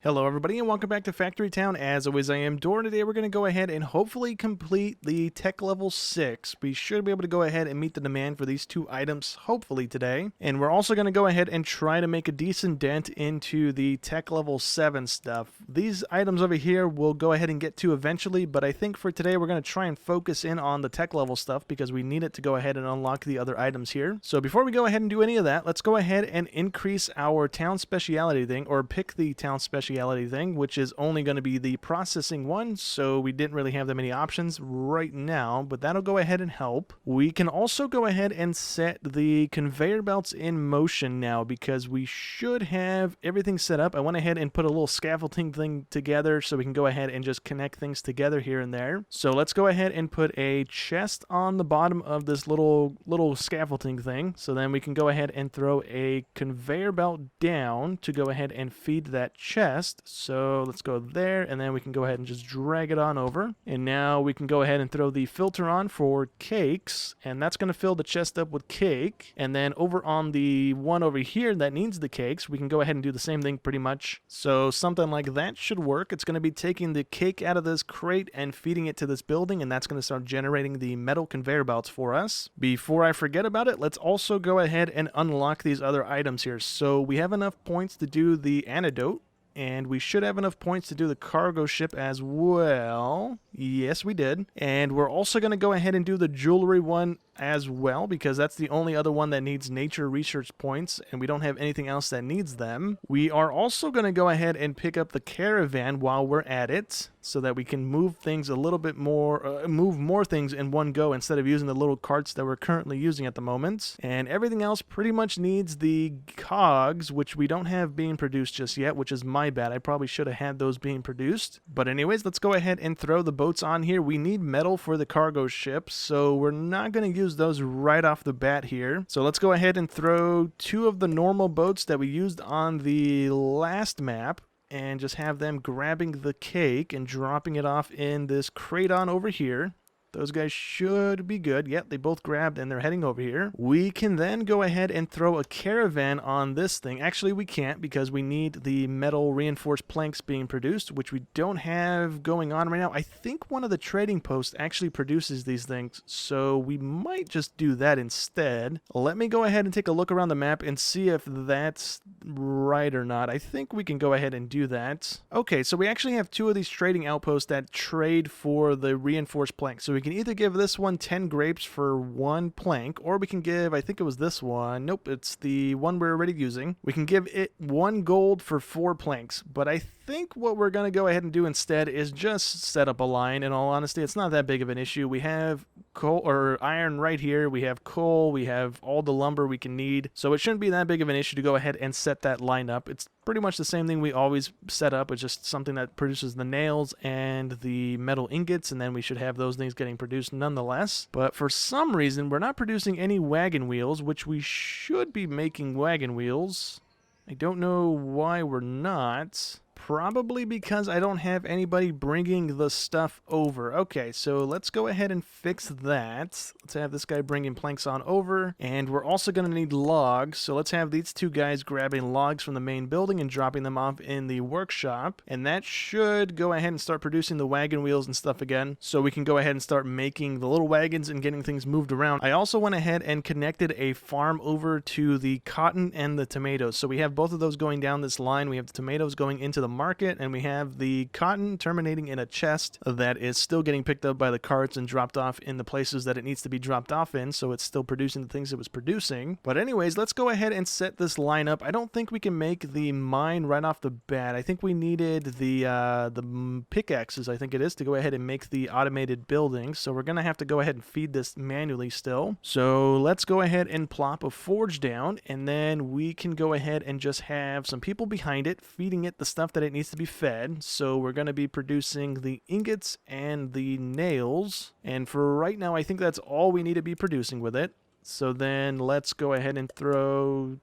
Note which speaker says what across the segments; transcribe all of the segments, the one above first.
Speaker 1: Hello everybody and welcome back to Factory Town. As always, I am Dor. Today we're going to go ahead and hopefully complete the tech level 6. We should be able to go ahead and meet the demand for these two items hopefully today. And we're also going to go ahead and try to make a decent dent into the tech level 7 stuff. These items over here we'll go ahead and get to eventually, but I think for today we're going to try and focus in on the tech level stuff because we need it to go ahead and unlock the other items here. So before we go ahead and do any of that, let's go ahead and increase our town speciality thing, or pick the town speciality thing, which is only going to be the processing one, so we didn't really have that many options right now, but that'll go ahead and help. We can also go ahead and set the conveyor belts in motion now because we should have everything set up. I went ahead and put a little scaffolding thing together so we can go ahead and just connect things together here and there. So let's go ahead and put a chest on the bottom of this little scaffolding thing, so then we can go ahead and throw a conveyor belt down to go ahead and feed that chest. So let's go there, and then we can go ahead and just drag it on over. And now we can go ahead and throw the filter on for cakes, and that's going to fill the chest up with cake. And then over on the one over here that needs the cakes, we can go ahead and do the same thing pretty much. So something like that should work. It's going to be taking the cake out of this crate and feeding it to this building, and that's going to start generating the metal conveyor belts for us. Before I forget about it, let's also go ahead and unlock these other items here. So we have enough points to do the antidote, and we should have enough points to do the cargo ship as well. Yes, we did. And we're also going to go ahead and do the jewelry one as well, because that's the only other one that needs nature research points, and we don't have anything else that needs them. We are also going to go ahead and pick up the caravan while we're at it, so that we can move things a little bit more, move more things in one go instead of using the little carts that we're currently using at the moment. And everything else pretty much needs the cogs, which we don't have being produced just yet, which is my bad. I probably should have had those being produced. But anyways, let's go ahead and throw the boats on here. We need metal for the cargo ship, so we're not going to use those right off the bat here. So let's go ahead and throw two of the normal boats that we used on the last map, and just have them grabbing the cake and dropping it off in this craton over here. Those guys should be good. Yep, they both grabbed and they're heading over here. We can then go ahead and throw a caravan on this thing. Actually, we can't because we need the metal reinforced planks being produced, which we don't have going on right now. I think one of the trading posts actually produces these things, so we might just do that instead. Let me go ahead and take a look around the map and see if that's right or not. I think we can go ahead and do that. Okay, so we actually have two of these trading outposts that trade for the reinforced planks. So we can either give this one 10 grapes for one plank, or we can give, I think it was this one. Nope, it's the one we're already using. We can give it 1 gold for 4 planks, but I think what we're going to go ahead and do instead is just set up a line. In all honesty, it's not that big of an issue. We have coal or iron right here. We have coal. We have all the lumber we can need. So it shouldn't be that big of an issue to go ahead and set that line up. It's pretty much the same thing we always set up. It's just something that produces the nails and the metal ingots, and then we should have those things getting produced nonetheless. But for some reason, we're not producing any wagon wheels, which we should be making wagon wheels. I don't know why we're not. Probably because I don't have anybody bringing the stuff over. Okay, so let's go ahead and fix that. Let's have this guy bringing planks on over. And we're also going to need logs. So let's have these two guys grabbing logs from the main building and dropping them off in the workshop. And that should go ahead and start producing the wagon wheels and stuff again. So we can go ahead and start making the little wagons and getting things moved around. I also went ahead and connected a farm over to the cotton and the tomatoes. So we have both of those going down this line. We have the tomatoes going into the market, and we have the cotton terminating in a chest that is still getting picked up by the carts and dropped off in the places that it needs to be dropped off in, so it's still producing the things it was producing. But anyways, let's go ahead and set this line up. I don't think we can make the mine right off the bat. I think we needed the pickaxes, I think it is, to go ahead and make the automated buildings, so we're gonna have to go ahead and feed this manually still. So let's go ahead and plop a forge down, and then we can go ahead and just have some people behind it feeding it the stuff that it needs to be fed. So we're going to be producing the ingots and the nails, and for right now I think that's all we need to be producing with it. So then let's go ahead and throw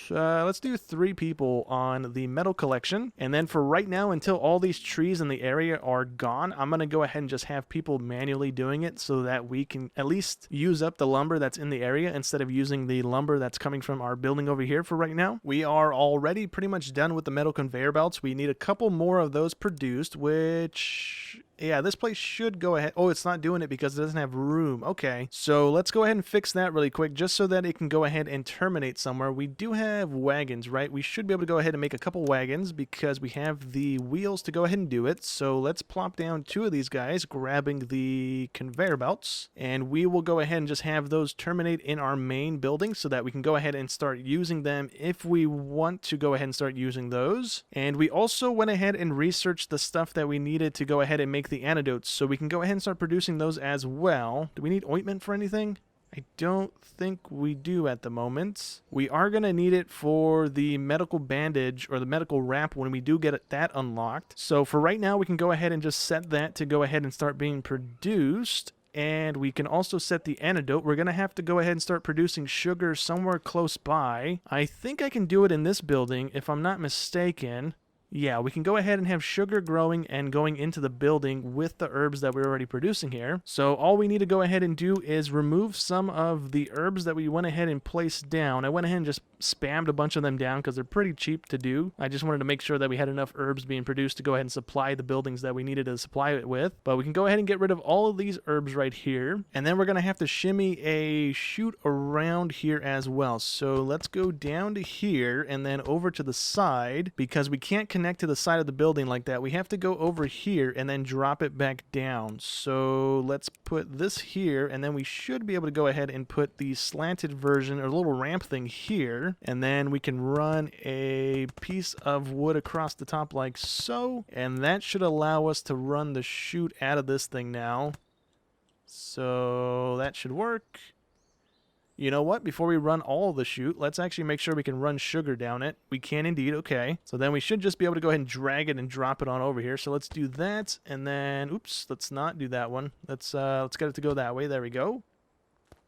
Speaker 1: let's do 3 people on the metal collection. And then for right now, until all these trees in the area are gone, I'm going to go ahead and just have people manually doing it so that we can at least use up the lumber that's in the area instead of using the lumber that's coming from our building over here for right now. We are already pretty much done with the metal conveyor belts. We need a couple more of those produced, which... yeah, this place should go ahead. Oh, it's not doing it because it doesn't have room. Okay, so let's go ahead and fix that really quick just so that it can go ahead and terminate somewhere. We do have wagons, right? We should be able to go ahead and make a couple wagons because we have the wheels to go ahead and do it. So let's plop down 2 of these guys, grabbing the conveyor belts, and we will go ahead and just have those terminate in our main building so that we can go ahead and start using them if we want to go ahead and start using those. And we also went ahead and researched the stuff that we needed to go ahead and make the antidotes, so we can go ahead and start producing those as well. Do we need ointment for anything? I don't think we do at the moment. We are going to need it for the medical bandage or the medical wrap when we do get that unlocked. So for right now, we can go ahead and just set that to go ahead and start being produced. And we can also set the antidote. We're going to have to go ahead and start producing sugar somewhere close by. I think I can do it in this building if I'm not mistaken. Yeah, we can go ahead and have sugar growing and going into the building with the herbs that we're already producing here. So all we need to go ahead and do is remove some of the herbs that we went ahead and placed down. I went ahead and just spammed a bunch of them down because they're pretty cheap to do. I just wanted to make sure that we had enough herbs being produced to go ahead and supply the buildings that we needed to supply it with. But we can go ahead and get rid of all of these herbs right here. And then we're going to have to shimmy a chute around here as well. So let's go down to here and then over to the side because we can't connect to the side of the building like that. We have to go over here and then drop it back down. So let's put this here, and then we should be able to go ahead and put the slanted version or little ramp thing here, and then we can run a piece of wood across the top like so, and that should allow us to run the chute out of this thing now. So that should work. You know what? Before we run all of the chute, let's actually make sure we can run sugar down it. We can indeed. Okay. So then we should just be able to go ahead and drag it and drop it on over here. So let's do that. And then, oops, let's not do that one. Let's get it to go that way. There we go.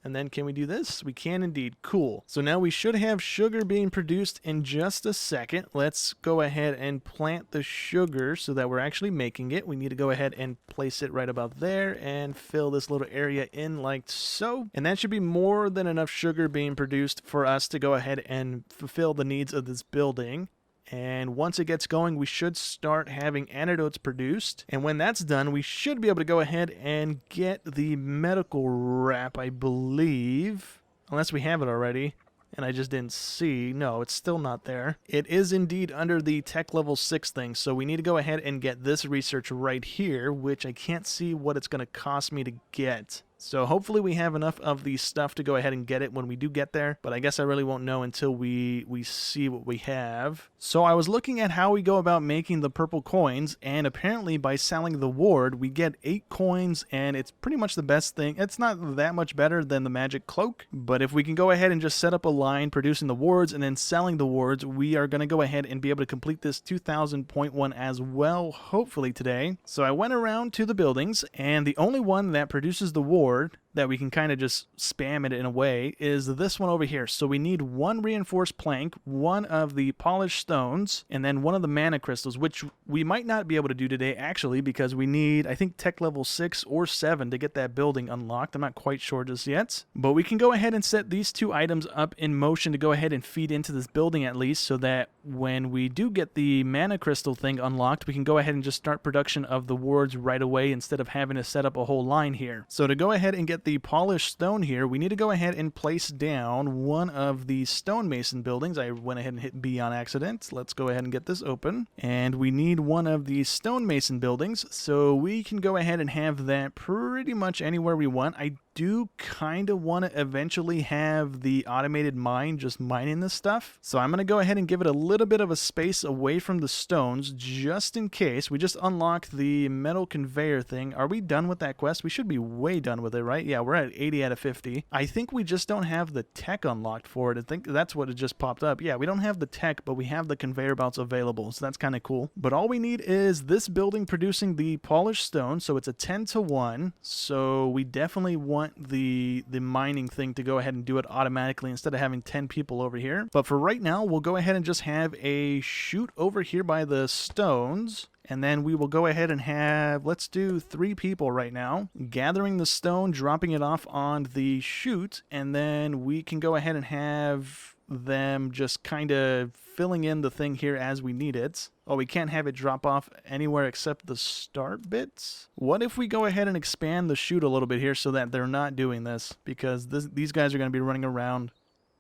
Speaker 1: And then can we do this? We can indeed. Cool. So now we should have sugar being produced in just a second. Let's go ahead and plant the sugar so that we're actually making it. We need to go ahead and place it right about there and fill this little area in like so. And that should be more than enough sugar being produced for us to go ahead and fulfill the needs of this building. And once it gets going, we should start having antidotes produced. And when that's done, we should be able to go ahead and get the medical wrap, I believe. Unless we have it already. And I just didn't see. No, it's still not there. It is indeed under the tech level 6 thing. So we need to go ahead and get this research right here, which I can't see what it's going to cost me to get. So hopefully we have enough of the stuff to go ahead and get it when we do get there. But I guess I really won't know until we see what we have. So I was looking at how we go about making the purple coins. And apparently by selling the ward, we get 8 coins. And it's pretty much the best thing. It's not that much better than the magic cloak. But if we can go ahead and just set up a line producing the wards and then selling the wards, we are going to go ahead and be able to complete this 2000.1 as well, hopefully today. So I went around to the buildings. And the only one that produces the ward that we can kind of just spam it in a way is this one over here. So we need 1 reinforced plank, 1 of the polished stones, and then 1 of the mana crystals, which we might not be able to do today actually because we need, I think, tech level 6 or 7 to get that building unlocked. I'm not quite sure just yet, but we can go ahead and set these 2 items up in motion to go ahead and feed into this building at least, so that when we do get the mana crystal thing unlocked, we can go ahead and just start production of the wards right away instead of having to set up a whole line here. So to go ahead and get the polished stone here, we need to go ahead and place down 1 of the stonemason buildings. I went ahead and hit B on accident. Let's go ahead and get this open. And we need 1 of the stonemason buildings, so we can go ahead and have that pretty much anywhere we want. I do kind of want to eventually have the automated mine just mining this stuff. So I'm going to go ahead and give it a little bit of a space away from the stones just in case. We just unlocked the metal conveyor thing. Are we done with that quest? We should be way done with it, right? Yeah, we're at 80 out of 50. I think we just don't have the tech unlocked for it. I think that's what it just popped up. Yeah, we don't have the tech, but we have the conveyor belts available. So that's kind of cool. But all we need is this building producing the polished stone. So it's a 10 to 1. So we definitely want want the mining thing to go ahead and do it automatically instead of having 10 people over here. But for right now, we'll go ahead and just have a chute over here by the stones. And then we will go ahead and have, let's do 3 people right now, gathering the stone, dropping it off on the chute, and then we can go ahead and have them just kind of filling in the thing here as we need it. Oh, we can't have it drop off anywhere except the start bits? What if we go ahead and expand the chute a little bit here so that they're not doing this? Because these guys are going to be running around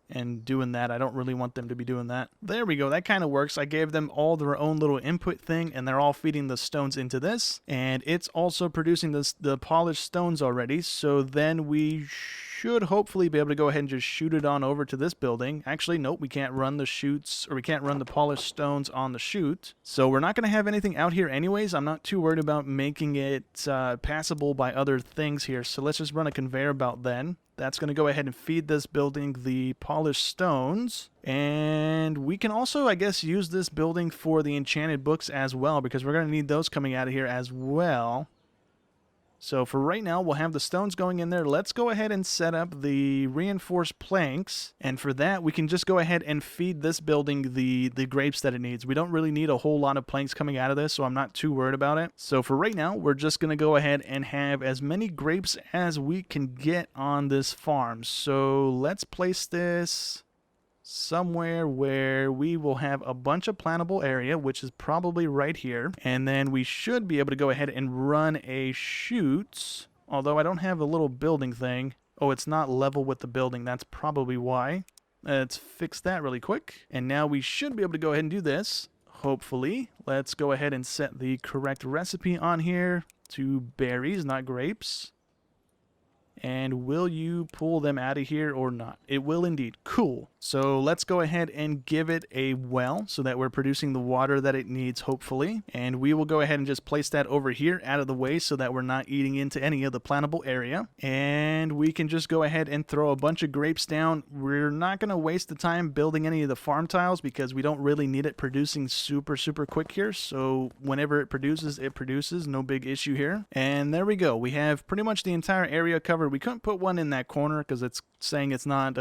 Speaker 1: and doing that. I don't really want them to be doing that. There we go. That kind of works. I gave them all their own little input thing, and they're all feeding the stones into this. And it's also producing the polished stones already. So then we should hopefully be able to go ahead and just shoot it on over to this building. Actually, nope, we can't run the chutes, or we can't run the polished stones on the chute. So we're not going to have anything out here anyways. I'm not too worried about making it passable by other things here. So let's just run a conveyor belt then. That's going to go ahead and feed this building the polished stones. And we can also, I guess, use this building for the enchanted books as well, because we're going to need those coming out of here as well. So for right now, we'll have the stones going in there. Let's go ahead and set up the reinforced planks. And for that, we can just go ahead and feed this building the grapes that it needs. We don't really need a whole lot of planks coming out of this, so I'm not too worried about it. So for right now, we're just going to go ahead and have as many grapes as we can get on this farm. So let's place this somewhere where we will have a bunch of plantable area, which is probably right here. And then we should be able to go ahead and run a chute, although I don't have the little building thing. Oh, it's not level with the building. That's probably why. Let's fix that really quick. And now we should be able to go ahead and do this, hopefully. Let's go ahead and set the correct recipe on here to berries, not grapes. And will you pull them out of here or not? It will indeed. Cool. So let's go ahead and give it a well so that we're producing the water that it needs, hopefully. And we will go ahead and just place that over here out of the way so that we're not eating into any of the plantable area. And we can just go ahead and throw a bunch of grapes down. We're not going to waste the time building any of the farm tiles because we don't really need it producing super quick here. So whenever it produces, no big issue here. And there we go. We have pretty much the entire area covered. We couldn't put one in that corner because it's saying it's not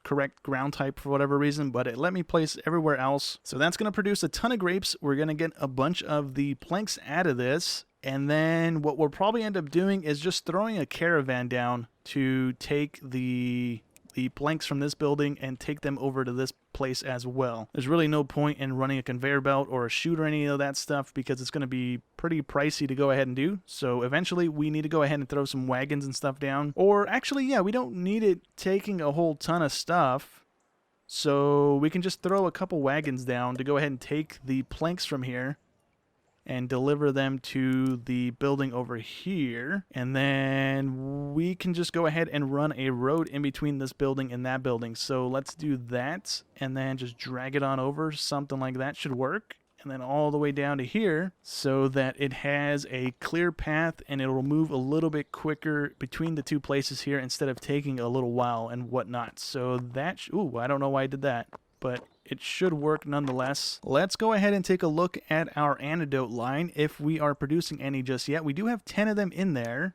Speaker 1: correct ground type for whatever reason, but it let me place everywhere else. So that's going to produce a ton of grapes. We're going to get a bunch of the planks out of this. And then what we'll probably end up doing is just throwing a caravan down to take the planks from this building and take them over to this place as well. There's really no point in running a conveyor belt or a chute or any of that stuff because it's going to be pretty pricey to go ahead and do. So eventually we need to go ahead and throw some wagons and stuff down. Or actually, yeah, we don't need it taking a whole ton of stuff. So we can just throw a couple wagons down to go ahead and take the planks from here and deliver them to the building over here. And then we can just go ahead and run a road in between this building and that building. So let's do that and then just drag it on over. Something like that should work. And then all the way down to here so that it has a clear path and it will move a little bit quicker between the two places here instead of taking a little while and whatnot. So that, ooh, I don't know why I did that, but it should work nonetheless. Let's go ahead and take a look at our antidote line if we are producing any just yet. We do have 10 of them in there.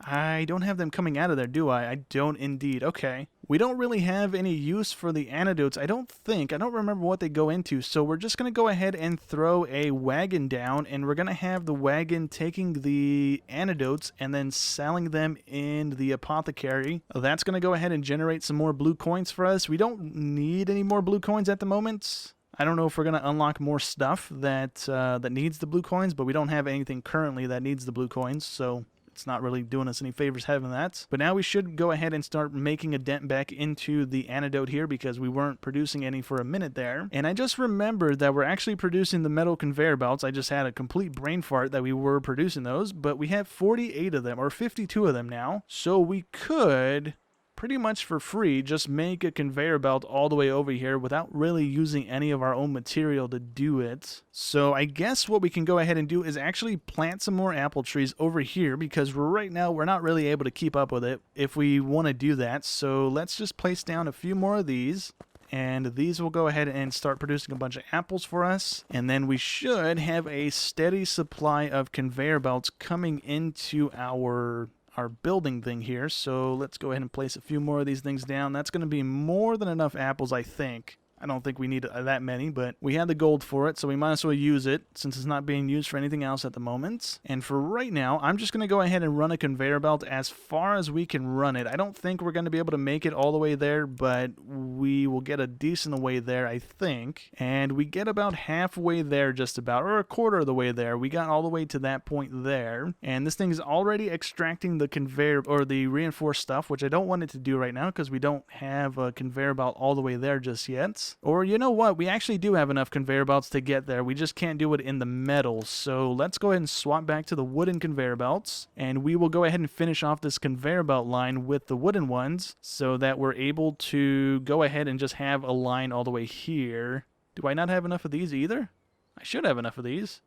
Speaker 1: I don't have them coming out of there, do I? I don't indeed. Okay. We don't really have any use for the antidotes, I don't think. I don't remember what they go into, so we're just going to go ahead and throw a wagon down, and we're going to have the wagon taking the antidotes and then selling them in the apothecary. That's going to go ahead and generate some more blue coins for us. We don't need any more blue coins at the moment. I don't know if we're going to unlock more stuff that needs the blue coins, but we don't have anything currently that needs the blue coins, so it's not really doing us any favors having that. But now we should go ahead and start making a dent back into the antidote here because we weren't producing any for a minute there. And I just remembered that we're actually producing the metal conveyor belts. I just had a complete brain fart that we were producing those, but we have 48 of them, or 52 of them now. So we could pretty much for free just make a conveyor belt all the way over here without really using any of our own material to do it. So I guess what we can go ahead and do is actually plant some more apple trees over here because right now we're not really able to keep up with it if we want to do that. So let's just place down a few more of these. And these will go ahead and start producing a bunch of apples for us. And then we should have a steady supply of conveyor belts coming into our our building thing here. So let's go ahead and place a few more of these things down. That's going to be more than enough apples, I think. I don't think we need that many, but we had the gold for it, so we might as well use it since it's not being used for anything else at the moment. And for right now, I'm just going to go ahead and run a conveyor belt as far as we can run it. I don't think we're going to be able to make it all the way there, but we will get a decent way there, I think. And we get about halfway there just about, or a quarter of the way there. We got all the way to that point there. And this thing is already extracting the conveyor, or the reinforced stuff, which I don't want it to do right now because we don't have a conveyor belt all the way there just yet. Or you know what, we actually do have enough conveyor belts to get there. We just can't do it in the metal. So let's go ahead and swap back to the wooden conveyor belts. And we will go ahead and finish off this conveyor belt line with the wooden ones so that we're able to go ahead and just have a line all the way here. Do I not have enough of these either? I should have enough of these.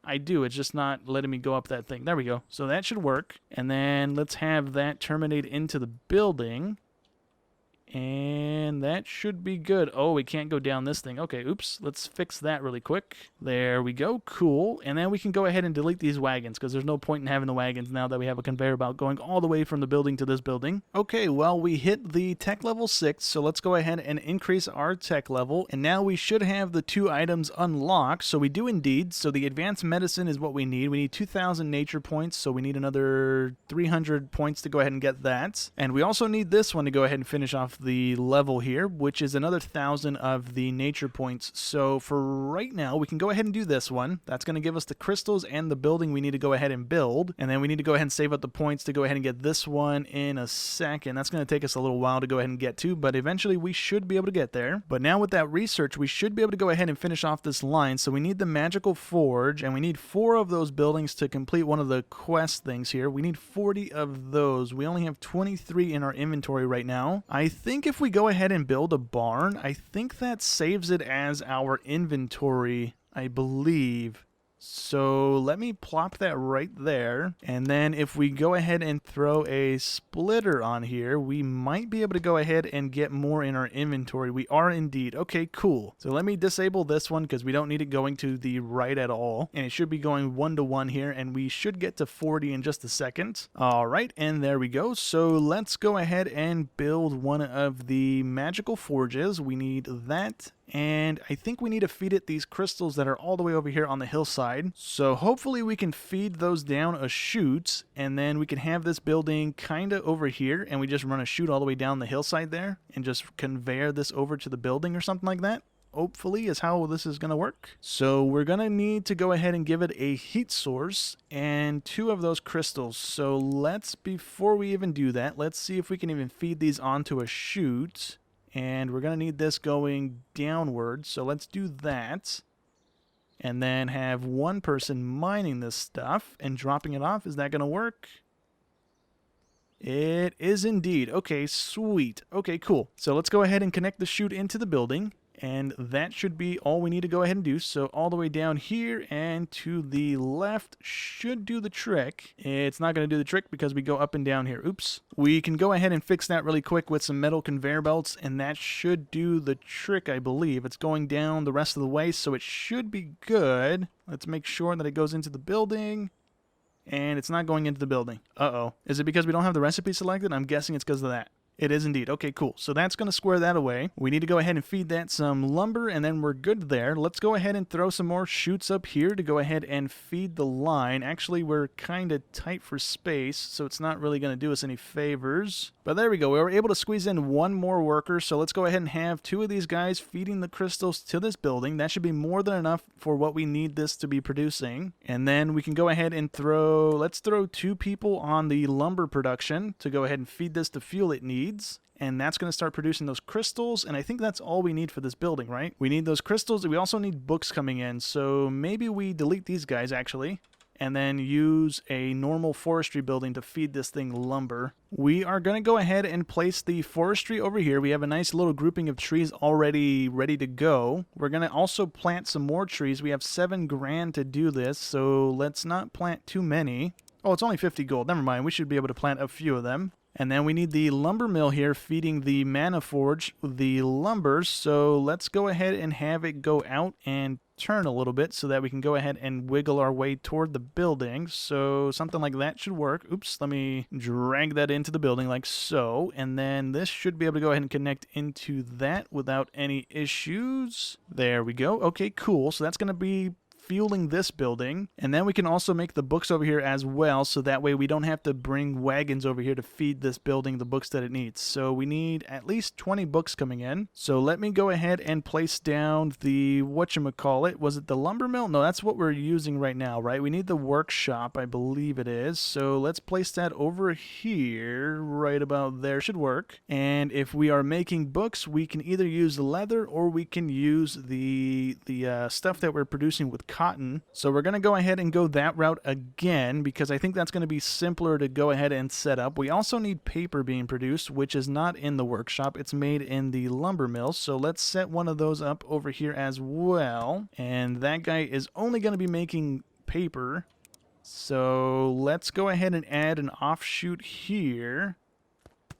Speaker 1: I do, it's just not letting me go up that thing. There we go. So that should work. And then let's have that terminate into the building. And that should be good. Oh, we can't go down this thing. Okay, oops. Let's fix that really quick. There we go. Cool. And then we can go ahead and delete these wagons because there's no point in having the wagons now that we have a conveyor belt going all the way from the building to this building. Okay, well, we hit the tech level 6, so let's go ahead and increase our tech level. And now we should have the 2 items unlocked. So we do indeed. So the advanced medicine is what we need. We need 2,000 nature points, so we need another 300 points to go ahead and get that. And we also need this one to go ahead and finish off the level here, which is another 1,000 of the nature points. So for right now, we can go ahead and do this one. That's going to give us the crystals and the building we need to go ahead and build. And then we need to go ahead and save up the points to go ahead and get this one in a second. That's going to take us a little while to go ahead and get to, but eventually we should be able to get there. But now with that research, we should be able to go ahead and finish off this line. So we need the magical forge, and we need 4 of those buildings to complete one of the quest things here. We need 40 of those. We only have 23 in our inventory right now. I think if we go ahead and build a barn, I think that saves it as our inventory, I believe. So let me plop that right there. And then if we go ahead and throw a splitter on here, we might be able to go ahead and get more in our inventory. We are indeed. Okay, cool. So let me disable this one because we don't need it going to the right at all. And it should be going 1 to 1 here. And we should get to 40 in just a second. All right. And there we go. So let's go ahead and build one of the magical forges. We need that. And I think we need to feed it these crystals that are all the way over here on the hillside. So hopefully we can feed those down a chute, and then we can have this building kind of over here, and we just run a chute all the way down the hillside there, and just conveyor this over to the building or something like that. Hopefully is how this is going to work. So we're going to need to go ahead and give it a heat source and 2 of those crystals. So let's, before we even do that, let's see if we can even feed these onto a chute. And we're going to need this going downward, so let's do that. And then have one person mining this stuff and dropping it off. Is that going to work? It is indeed. Okay, sweet. Okay, cool. So let's go ahead and connect the chute into the building. And that should be all we need to go ahead and do. So all the way down here and to the left should do the trick. It's not going to do the trick because we go up and down here. Oops. We can go ahead and fix that really quick with some metal conveyor belts, and that should do the trick, I believe. It's going down the rest of the way, so it should be good. Let's make sure that it goes into the building. And it's not going into the building. Uh-oh. Is it because we don't have the recipe selected? I'm guessing it's because of that. It is indeed. Okay, cool. So that's going to square that away. We need to go ahead and feed that some lumber, and then we're good there. Let's go ahead and throw some more chutes up here to go ahead and feed the line. Actually, we're kind of tight for space, so it's not really going to do us any favors. But there we go. We were able to squeeze in 1 more worker, so let's go ahead and have 2 of these guys feeding the crystals to this building. That should be more than enough for what we need this to be producing. And then we can go ahead and let's throw 2 people on the lumber production to go ahead and feed this the fuel it needs. And that's going to start producing those crystals, and I think that's all we need for this building, right? We need those crystals, and we also need books coming in, so maybe we delete these guys, actually, and then use a normal forestry building to feed this thing lumber. We are going to go ahead and place the forestry over here. We have a nice little grouping of trees already ready to go. We're going to also plant some more trees. We have 7 grand to do this, so let's not plant too many. Oh, it's only 50 gold. Never mind. We should be able to plant a few of them. And then we need the lumber mill here feeding the mana forge the lumber. So let's go ahead and have it go out and turn a little bit so that we can go ahead and wiggle our way toward the building. So something like that should work. Oops, let me drag that into the building like so. And then this should be able to go ahead and connect into that without any issues. There we go. Okay, cool. So that's going to be fueling this building, and then we can also make the books over here as well, so that way we don't have to bring wagons over here to feed this building the books that it needs. So we need at least 20 books coming in. So let me go ahead and place down the whatchamacallit. Was it the lumber mill? No, that's what we're using right now, right? We need the workshop, I believe it is. So let's place that over here, right about there. Should work. And if we are making books, we can either use leather or we can use the stuff that we're producing with cotton. So we're going to go ahead and go that route again because I think that's going to be simpler to go ahead and set up. We also need paper being produced, which is not in the workshop. It's made in the lumber mill. So let's set one of those up over here as well. And that guy is only going to be making paper. So let's go ahead and add an offshoot here,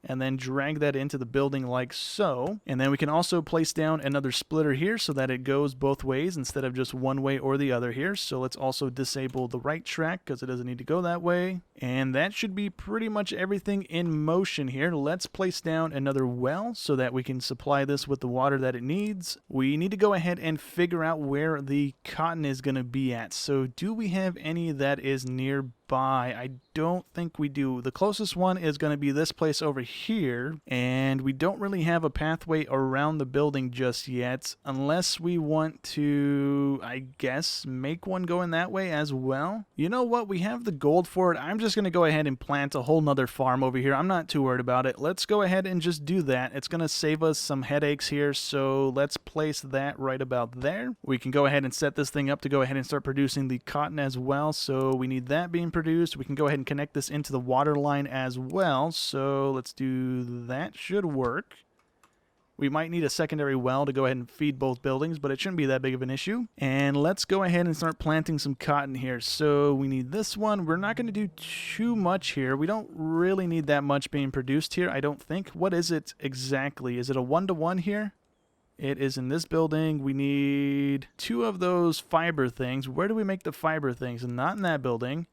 Speaker 1: and then drag that into the building like so. And then we can also place down another splitter here so that it goes both ways instead of just one way or the other here. So let's also disable the right track because it doesn't need to go that way. And that should be pretty much everything in motion here. Let's place down another well so that we can supply this with the water that it needs. We need to go ahead and figure out where the cotton is going to be at. So do we have any that is nearby? I don't think we do. The closest one is going to be this place over here, and we don't really have a pathway around the building just yet, unless we want to, I guess, make one going that way as well. You know what? We have the gold for it. I'm just going to go ahead and plant a whole nother farm over here. I'm not too worried about it. Let's go ahead and just do that. It's going to save us some headaches here, so let's place that right about there. We can go ahead and set this thing up to go ahead and start producing the cotton as well, so we need that being produced. We can go ahead and connect this into the water line as well, so let's do that. Should work. We might need a secondary well to go ahead and feed both buildings, but it shouldn't be that big of an issue. And let's go ahead and start planting some cotton here. So we need this one. We're not going to do too much here. We don't really need that much being produced here, I don't think. What is it exactly? Is it a 1-to-1 here? It is in this building. We need 2 of those fiber things. Where do we make the fiber things? Not in that building.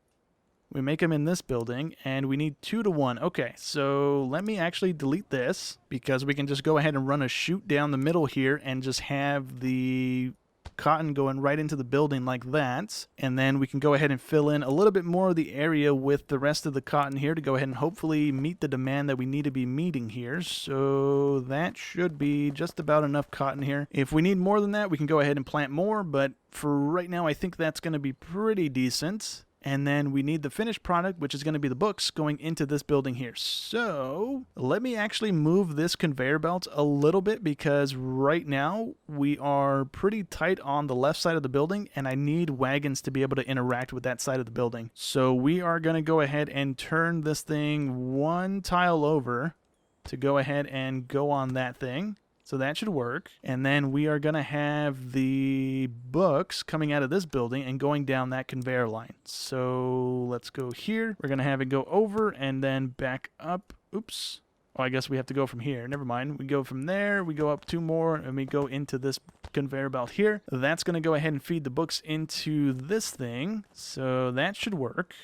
Speaker 1: We make them in this building, and we need 2-to-1. Okay, so let me actually delete this because we can just go ahead and run a chute down the middle here and just have the cotton going right into the building like that. And then we can go ahead and fill in a little bit more of the area with the rest of the cotton here to go ahead and hopefully meet the demand that we need to be meeting here. So that should be just about enough cotton here. If we need more than that, we can go ahead and plant more, but for right now, I think that's going to be pretty decent. And then we need the finished product, which is going to be the books, going into this building here. So let me actually move this conveyor belt a little bit because right now we are pretty tight on the left side of the building and I need wagons to be able to interact with that side of the building. So we are going to go ahead and turn this thing 1 tile over to go ahead and go on that thing. So that should work. And then we are going to have the books coming out of this building and going down that conveyor line. So let's go here. We're going to have it go over and then back up. Oops. Oh, I guess we have to go from here. Never mind. We go from there. We go up 2 more and we go into this conveyor belt here. That's going to go ahead and feed the books into this thing. So that should work.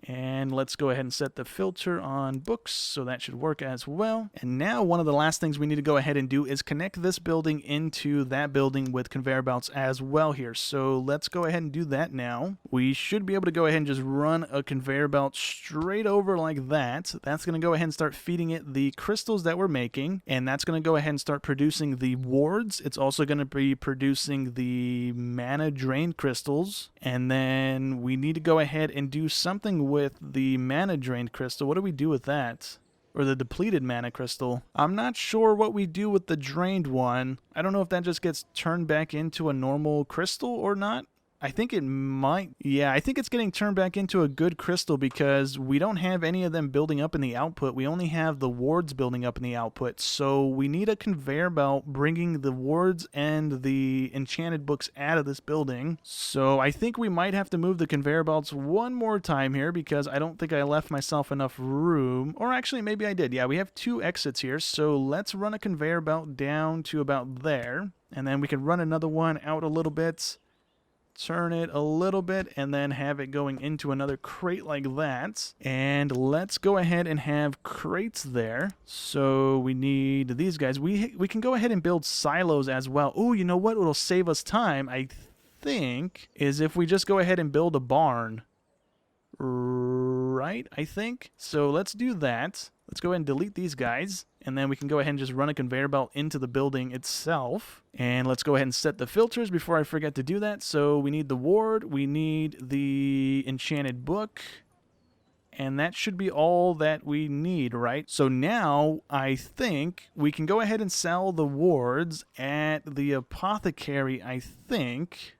Speaker 1: And let's go ahead and set the filter on books, so that should work as well. And now one of the last things we need to go ahead and do is connect this building into that building with conveyor belts as well here. So let's go ahead and do that now. We should be able to go ahead and just run a conveyor belt straight over like that. That's going to go ahead and start feeding it the crystals that we're making, and that's going to go ahead and start producing the wards. It's also going to be producing the mana drain crystals, and then we need to go ahead and do something with the mana drained crystal. What do we do with that? Or the depleted mana crystal? I'm not sure what we do with the drained one. I don't know if that just gets turned back into a normal crystal or not. I think it might. Yeah, I think it's getting turned back into a good crystal because we don't have any of them building up in the output. We only have the wards building up in the output. So we need a conveyor belt bringing the wards and the enchanted books out of this building. So I think we might have to move the conveyor belts one more time here because I don't think I left myself enough room. Or actually, maybe I did. Yeah, we have 2 exits here. So let's run a conveyor belt down to about there. And then we can run another one out a little bit. turn it a little bit, and then have it going into another crate like that. And let's go ahead and have crates there. So we need these guys. We can go ahead and build silos as well. Oh, you know what? What'll save us time, I think, is if we just go ahead and build a barn. Right, I think. So let's do that. Let's go ahead and delete these guys, and then we can go ahead and just run a conveyor belt into the building itself. And let's go ahead and set the filters before I forget to do that. So we need the ward, we need the enchanted book, and that should be all that we need, right? So now I think we can go ahead and sell the wards at the apothecary, I think.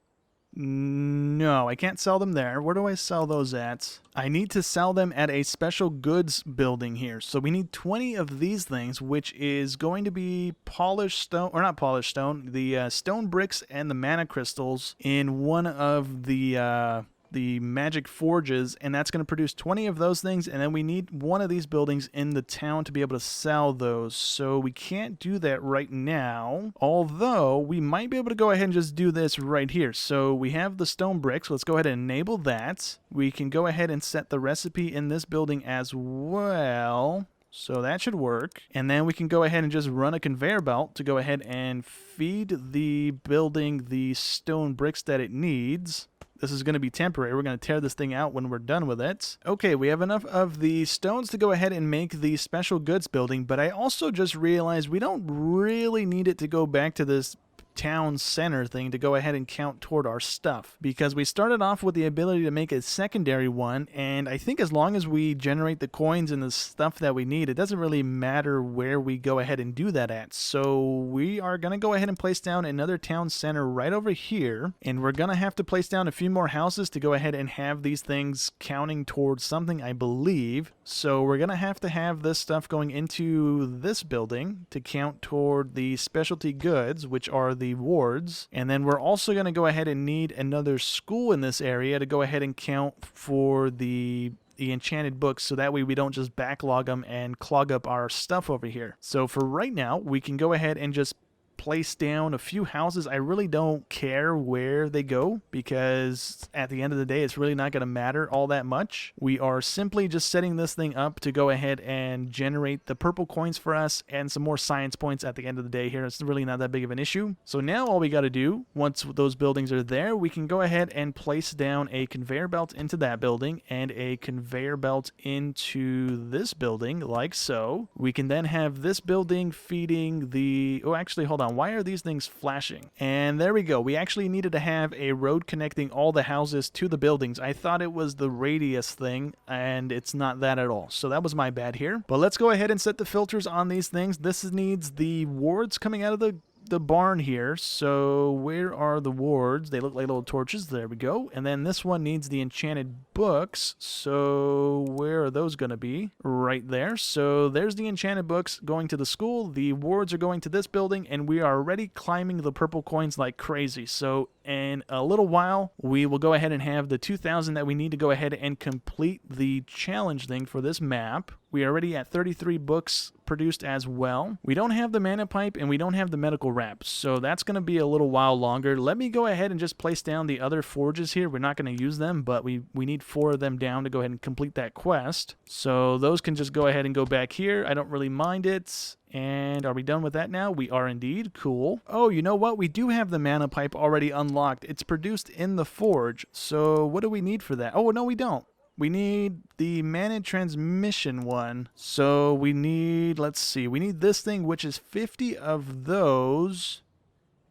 Speaker 1: No, I can't sell them there. Where do I sell those at? I need to sell them at a special goods building here. So we need 20 of these things, which is going to be polished stone, or not polished stone, the stone bricks and the mana crystals in one of the magic forges, and that's going to produce 20 of those things, and then we need one of these buildings in the town to be able to sell those. So we can't do that right now, although we might be able to go ahead and just do this right here. So we have the stone bricks. Let's go ahead and enable that. We can go ahead and set the recipe in this building as well. So that should work. And then we can go ahead and just run a conveyor belt to go ahead and feed the building the stone bricks that it needs. This is going to be temporary. We're going to tear this thing out when we're done with it. Okay, we have enough of the stones to go ahead and make the special goods building, but I also just realized we don't really need it to go back to this town center thing to go ahead and count toward our stuff, because we started off with the ability to make a secondary one, and I think as long as we generate the coins and the stuff that we need, it doesn't really matter where we go ahead and do that at. So we are going to go ahead and place down another town center right over here, and we're going to have to place down a few more houses to go ahead and have these things counting towards something, I believe. So we're going to have this stuff going into this building to count toward the specialty goods, which are the wards. And then we're also going to go ahead and need another school in this area to go ahead and count for the enchanted books, so that way we don't just backlog them and clog up our stuff over here. So for right now, we can go ahead and just place down a few houses. I really don't care where they go, because at the end of the day, it's really not going to matter all that much. We are simply just setting this thing up to go ahead and generate the purple coins for us and some more science points at the end of the day here. It's really not that big of an issue. So now all we got to do, once those buildings are there, we can go ahead and place down a conveyor belt into that building and a conveyor belt into this building, like so. We can then have this building feeding the... Oh, actually, hold on. Why are these things flashing? And there we go. We actually needed to have a road connecting all the houses to the buildings. I thought it was the radius thing, and it's not that at all. So that was my bad here. But let's go ahead and set the filters on these things. This needs the wards coming out of the barn here. So where are the wards? They look like little torches. There we go. And then this one needs the enchanted books. So where are those going to be? Right there. So there's the enchanted books going to the school. The wards are going to this building, and we are already climbing the purple coins like crazy. So in a little while, we will go ahead and have the 2,000 that we need to go ahead and complete the challenge thing for this map. We are already at 33 books produced as well. We don't have the mana pipe, and we don't have the medical wrap, so that's going to be a little while longer. Let me go ahead and just place down the other forges here. We're not going to use them, but we need 4 of them down to go ahead and complete that quest. So those can just go ahead and go back here. I don't really mind it. And are we done with that now? We are indeed. Cool. Oh, you know what? We do have the mana pipe already unlocked. It's produced in the forge. So what do we need for that? Oh, no, we don't. We need the mana transmission one. So we need, let's see, we need this thing, which is 50 of those,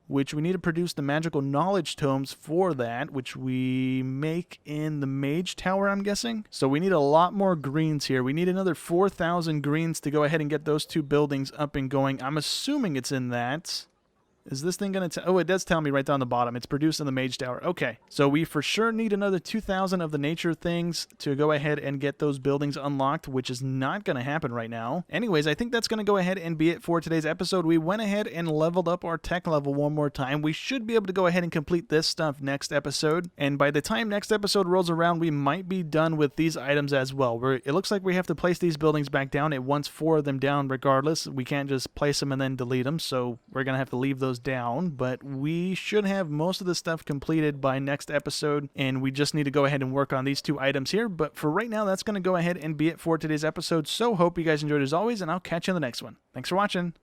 Speaker 1: which we need to produce the magical knowledge tomes for that, which we make in the mage tower, I'm guessing. So we need a lot more greens here. We need another 4,000 greens to go ahead and get those 2 buildings up and going. I'm assuming it's in that. Is this thing going to... Oh, it does tell me right down the bottom. It's produced in the Mage Tower. Okay. So we for sure need another 2,000 of the nature things to go ahead and get those buildings unlocked, which is not going to happen right now. Anyways, I think that's going to go ahead and be it for today's episode. We went ahead and leveled up our tech level one more time. We should be able to go ahead and complete this stuff next episode. And by the time next episode rolls around, we might be done with these items as well. It looks like we have to place these buildings back down. It wants 4 of them down regardless. We can't just place them and then delete them. So we're going to have to leave those those down, but we should have most of the stuff completed by next episode, and we just need to go ahead and work on these 2 items here. But for right now, that's going to go ahead and be it for today's episode. So hope you guys enjoyed as always, and I'll catch you in the next one. Thanks for watching.